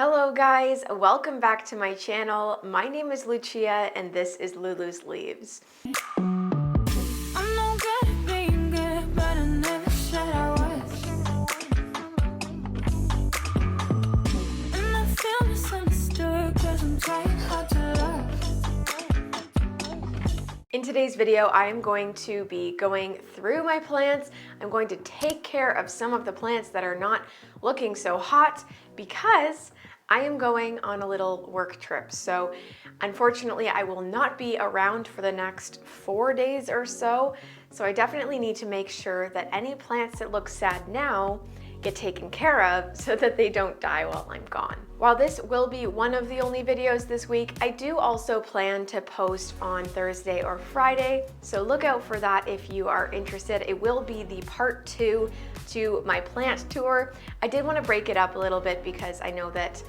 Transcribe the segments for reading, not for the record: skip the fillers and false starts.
Hello guys, welcome back to my channel. My name is Lucia and this is Lulu's Leaves. In today's video, I am going to be going through my plants. I'm going to take care of some of the plants that are not looking so hot because I am going on a little work trip. So unfortunately, I will not be around for the next 4 days or so. So I definitely need to make sure that any plants that look sad now get taken care of so that they don't die while I'm gone. While this will be one of the only videos this week, I do also plan to post on Thursday or Friday, so look out for that if you are interested. It will be the part 2 to my plant tour. I did want to break it up a little bit because I know that,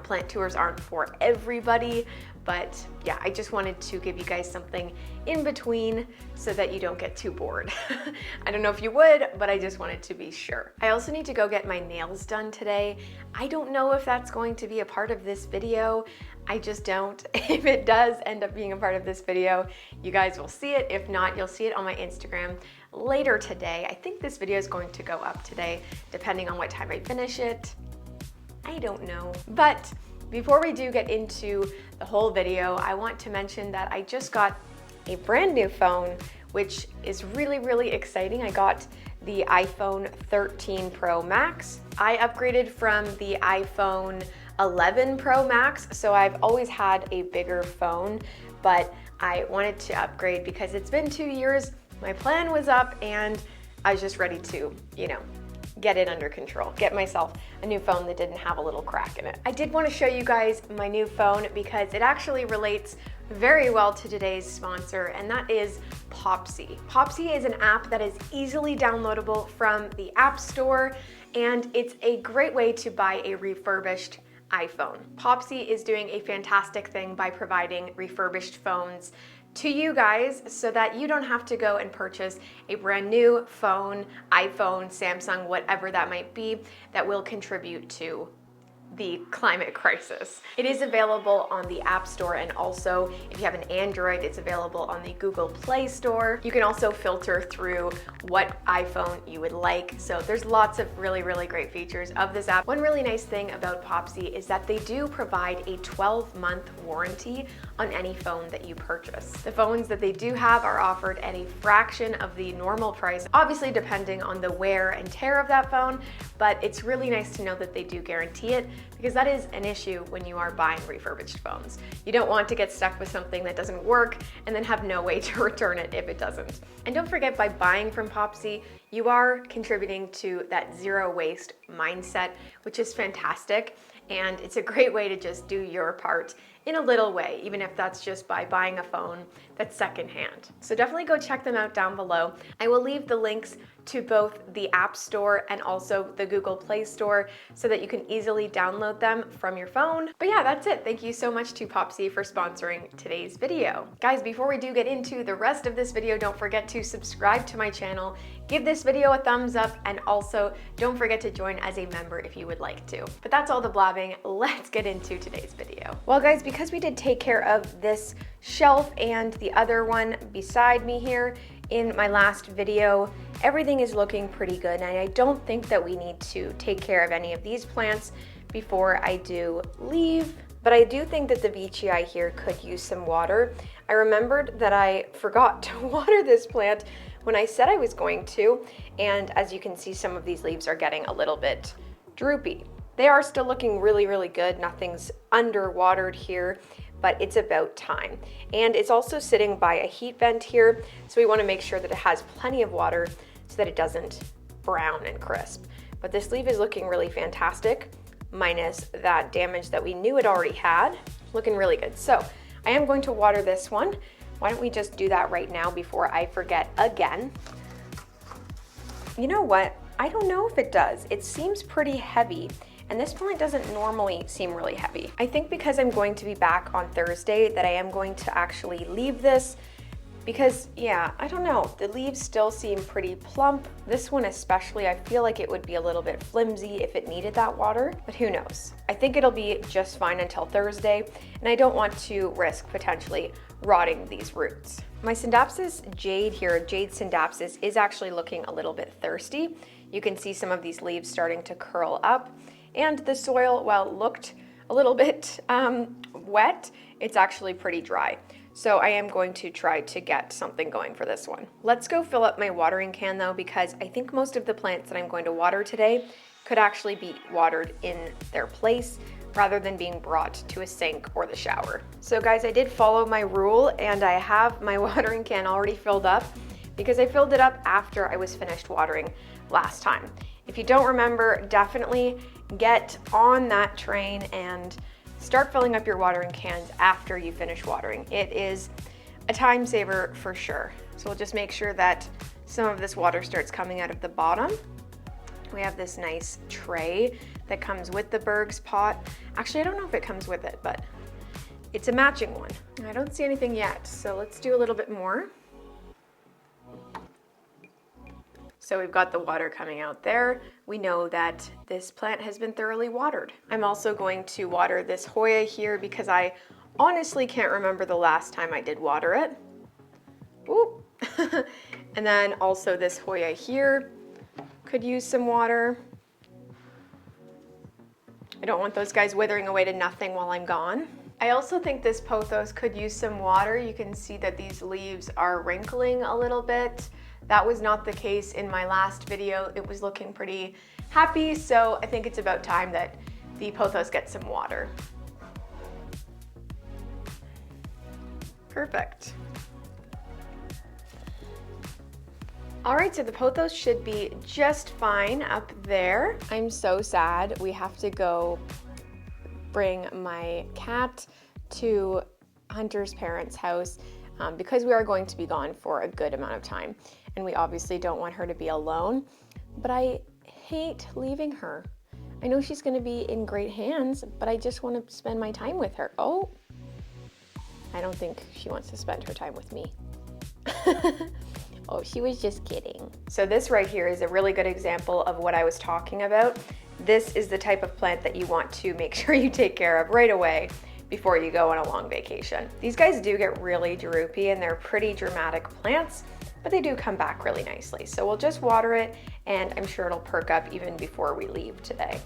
plant tours aren't for everybody, but yeah, I just wanted to give you guys something in between so that you don't get too bored. I don't know if you would, but I just wanted to be sure. I also need to go get my nails done today. I don't know if that's going to be a part of this video. I just don't. If it does end up being a part of this video, you guys will see it. If not, you'll see it on my Instagram later today. I think this video is going to go up today, depending on what time I finish it. I don't know. But before we do get into the whole video, I want to mention that I just got a brand new phone, which is really, really exciting. I got the iPhone 13 Pro Max. I upgraded from the iPhone 11 Pro Max, so I've always had a bigger phone, but I wanted to upgrade because it's been 2 years, my plan was up, and I was just ready to, get it under control, get myself a new phone that didn't have a little crack in it. I did want to show you guys my new phone because it actually relates very well to today's sponsor, and that is Popsy. Popsy is an app that is easily downloadable from the App Store, and it's a great way to buy a refurbished iPhone. Popsy is doing a fantastic thing by providing refurbished phones to you guys so that you don't have to go and purchase a brand new phone, iPhone, Samsung, whatever that might be, that will contribute to the climate crisis. It is available on the App Store, and also if you have an Android, it's available on the Google Play Store. You can also filter through what iPhone you would like. So there's lots of really, really great features of this app. One really nice thing about Popsy is that they do provide a 12-month warranty on any phone that you purchase. The phones that they do have are offered at a fraction of the normal price, obviously depending on the wear and tear of that phone, but it's really nice to know that they do guarantee it, because that is an issue when you are buying refurbished phones. You don't want to get stuck with something that doesn't work and then have no way to return it if it doesn't. And don't forget, by buying from Popsy, you are contributing to that zero waste mindset, which is fantastic. And it's a great way to just do your part in a little way, even if that's just by buying a phone that's secondhand. So definitely go check them out down below. I will leave the links to both the App Store and also the Google Play Store so that you can easily download them from your phone. But yeah, that's it. Thank you so much to Popsy for sponsoring today's video. Guys, before we do get into the rest of this video, don't forget to subscribe to my channel, give this video a thumbs up, and also don't forget to join as a member if you would like to. But that's all the blabbing. Let's get into today's video. Well guys, because we did take care of this shelf and the other one beside me here in my last video, everything is looking pretty good, and I don't think that we need to take care of any of these plants before I do leave. But I do think that the veitchii here could use some water. I remembered that I forgot to water this plant when I said I was going to, and as you can see, some of these leaves are getting a little bit droopy. They are still looking really, really good. Nothing's underwatered here, but it's about time. And it's also sitting by a heat vent here, so we want to make sure that it has plenty of water so that it doesn't brown and crisp. But this leaf is looking really fantastic, minus that damage that we knew it already had. Looking really good. So I am going to water this one. Why don't we just do that right now before I forget again? You know what? I don't know if it does. It seems pretty heavy, and this plant doesn't normally seem really heavy. I think because I'm going to be back on Thursday that I am going to actually leave this because yeah, I don't know, the leaves still seem pretty plump. This one especially, I feel like it would be a little bit flimsy if it needed that water, but who knows. I think it'll be just fine until Thursday, and I don't want to risk potentially rotting these roots. My Scindapsus jade here, Jade Scindapsus, is actually looking a little bit thirsty. You can see some of these leaves starting to curl up, and the soil, while it looked a little bit wet, it's actually pretty dry. So I am going to try to get something going for this one. Let's go fill up my watering can though, because I think most of the plants that I'm going to water today could actually be watered in their place rather than being brought to a sink or the shower. So guys, I did follow my rule and I have my watering can already filled up because I filled it up after I was finished watering last time. If you don't remember, definitely get on that train and start filling up your watering cans after you finish watering. It is a time saver for sure. So we'll just make sure that some of this water starts coming out of the bottom. We have this nice tray that comes with the Berg's pot. Actually, I don't know if it comes with it, but it's a matching one. I don't see anything yet, so let's do a little bit more. So we've got the water coming out there. We know that this plant has been thoroughly watered. I'm also going to water this Hoya here because I honestly can't remember the last time I did water it. Ooh. And then also this Hoya here could use some water. I don't want those guys withering away to nothing while I'm gone. I also think this pothos could use some water. You can see that these leaves are wrinkling a little bit. That was not the case in my last video. It was looking pretty happy, so I think it's about time that the pothos gets some water. Perfect. All right, so the pothos should be just fine up there. I'm so sad. We have to go bring my cat to Hunter's parents' house because we are going to be gone for a good amount of time. And we obviously don't want her to be alone, but I hate leaving her. I know she's gonna be in great hands, but I just want to spend my time with her. Oh, I don't think she wants to spend her time with me. Oh, she was just kidding. So this right here is a really good example of what I was talking about. This is the type of plant that you want to make sure you take care of right away before you go on a long vacation. These guys do get really droopy and they're pretty dramatic plants, but they do come back really nicely. So we'll just water it and I'm sure it'll perk up even before we leave today.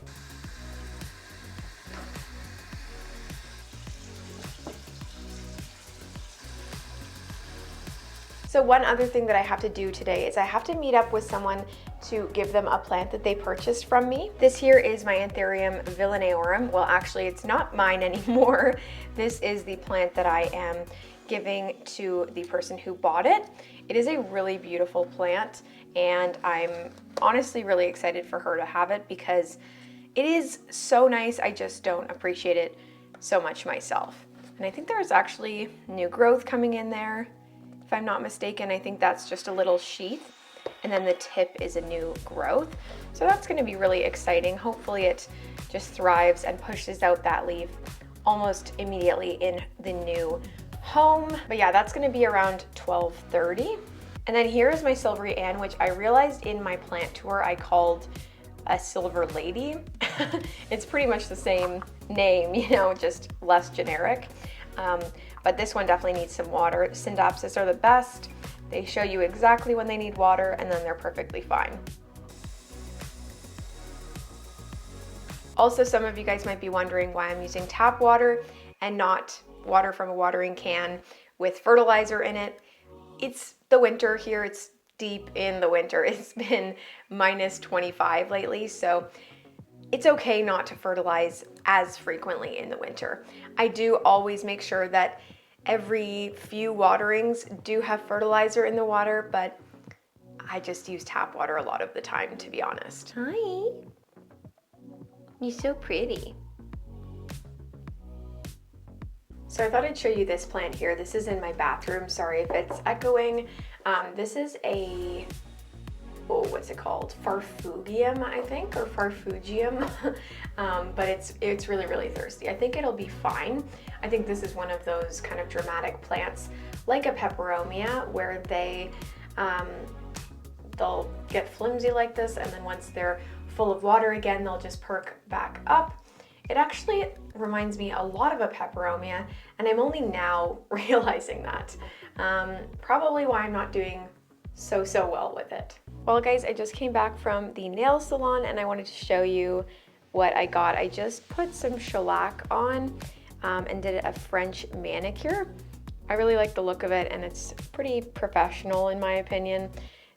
So one other thing that I have to do today is I have to meet up with someone to give them a plant that they purchased from me. This here is my Anthurium villeneorum. Well, actually it's not mine anymore. This is the plant that I am giving to the person who bought it. It is a really beautiful plant and I'm honestly really excited for her to have it because it is so nice. I just don't appreciate it so much myself. And I think there's actually new growth coming in there. If I'm not mistaken, I think that's just a little sheath and then the tip is a new growth. So that's going to be really exciting. Hopefully it just thrives and pushes out that leaf almost immediately in the new home. But yeah, that's going to be around 12:30. And then here is my Silvery Ann, which I realized in my plant tour I called a Silver Lady. It's pretty much the same name, you know, just less generic. But this one definitely needs some water. Scindapsus are the best. They show you exactly when they need water and then they're perfectly fine. Also, some of you guys might be wondering why I'm using tap water and not water from a watering can with fertilizer in it. It's the winter here. It's deep in the winter. It's been minus 25 lately, so it's okay not to fertilize as frequently in the winter. I do always make sure that every few waterings do have fertilizer in the water, but I just use tap water a lot of the time, to be honest. Hi. You're so pretty. So I thought I'd show you this plant here. This is in my bathroom. Sorry if it's echoing. This is a oh, what's it called? Farfugium, I think, or Farfugium. But it's really, really thirsty. I think it'll be fine. I think this is one of those kind of dramatic plants, like a peperomia, where they'll get flimsy like this, and then once they're full of water again, they'll just perk back up. It actually reminds me a lot of a peperomia, and I'm only now realizing that. Probably why I'm not doing so well with it. Well guys, I just came back from the nail salon and I wanted to show you what I got. I just put some shellac on and did a French manicure. I really like the look of it, and it's pretty professional in my opinion.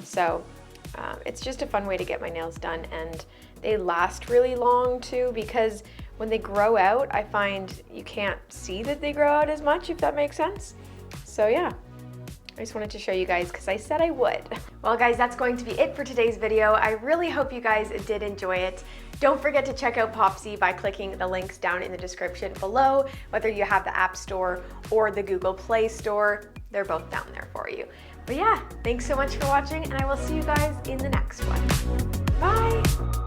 So it's just a fun way to get my nails done, and they last really long too, because when they grow out, I find you can't see that they grow out as much, if that makes sense. So yeah, I just wanted to show you guys because I said I would. Well guys, that's going to be it for today's video. I really hope you guys did enjoy it. Don't forget to check out Popsy by clicking the links down in the description below, whether you have the App Store or the Google Play Store. They're both down there for you. But yeah, thanks so much for watching, and I will see you guys in the next one. Bye!